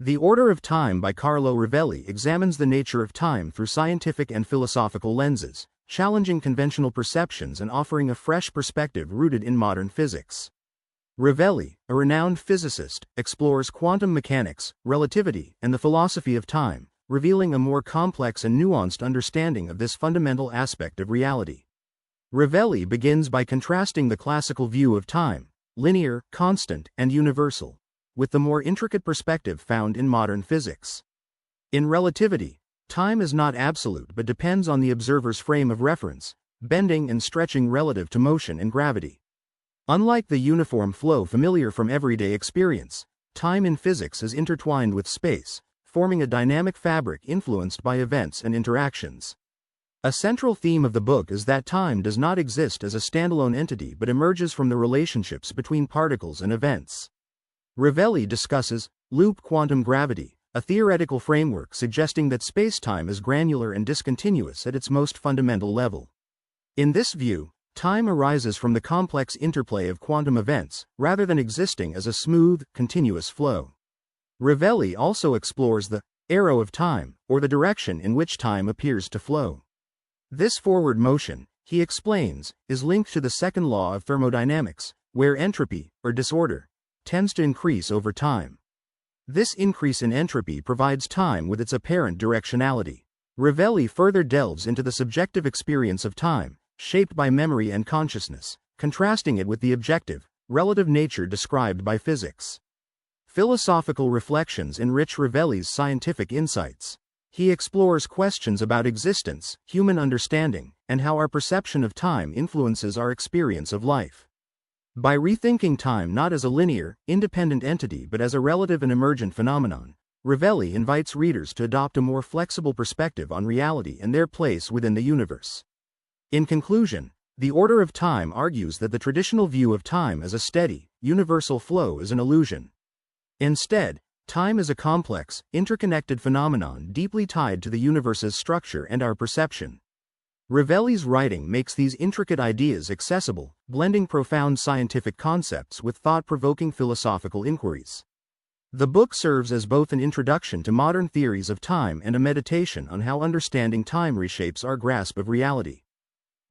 The Order of Time by Carlo Rovelli examines the nature of time through scientific and philosophical lenses, challenging conventional perceptions and offering a fresh perspective rooted in modern physics. Rovelli, a renowned physicist, explores quantum mechanics, relativity, and the philosophy of time, revealing a more complex and nuanced understanding of this fundamental aspect of reality. Rovelli begins by contrasting the classical view of time, linear, constant, and universal, with the more intricate perspective found in modern physics. In relativity, time is not absolute but depends on the observer's frame of reference, bending and stretching relative to motion and gravity. Unlike the uniform flow familiar from everyday experience, time in physics is intertwined with space, forming a dynamic fabric influenced by events and interactions. A central theme of the book is that time does not exist as a standalone entity but emerges from the relationships between particles and events. Rovelli discusses loop quantum gravity, a theoretical framework suggesting that space-time is granular and discontinuous at its most fundamental level. In this view, time arises from the complex interplay of quantum events, rather than existing as a smooth, continuous flow. Rovelli also explores the arrow of time, or the direction in which time appears to flow. This forward motion, he explains, is linked to the second law of thermodynamics, where entropy, or disorder, tends to increase over time. This increase in entropy provides time with its apparent directionality. Rovelli further delves into the subjective experience of time, shaped by memory and consciousness, contrasting it with the objective, relative nature described by physics. Philosophical reflections enrich Rovelli's scientific insights. He explores questions about existence, human understanding, and how our perception of time influences our experience of life. By rethinking time not as a linear, independent entity but as a relative and emergent phenomenon, Rovelli invites readers to adopt a more flexible perspective on reality and their place within the universe. In conclusion, The Order of Time argues that the traditional view of time as a steady, universal flow is an illusion. Instead, time is a complex, interconnected phenomenon deeply tied to the universe's structure and our perception. Rovelli's writing makes these intricate ideas accessible, blending profound scientific concepts with thought-provoking philosophical inquiries. The book serves as both an introduction to modern theories of time and a meditation on how understanding time reshapes our grasp of reality.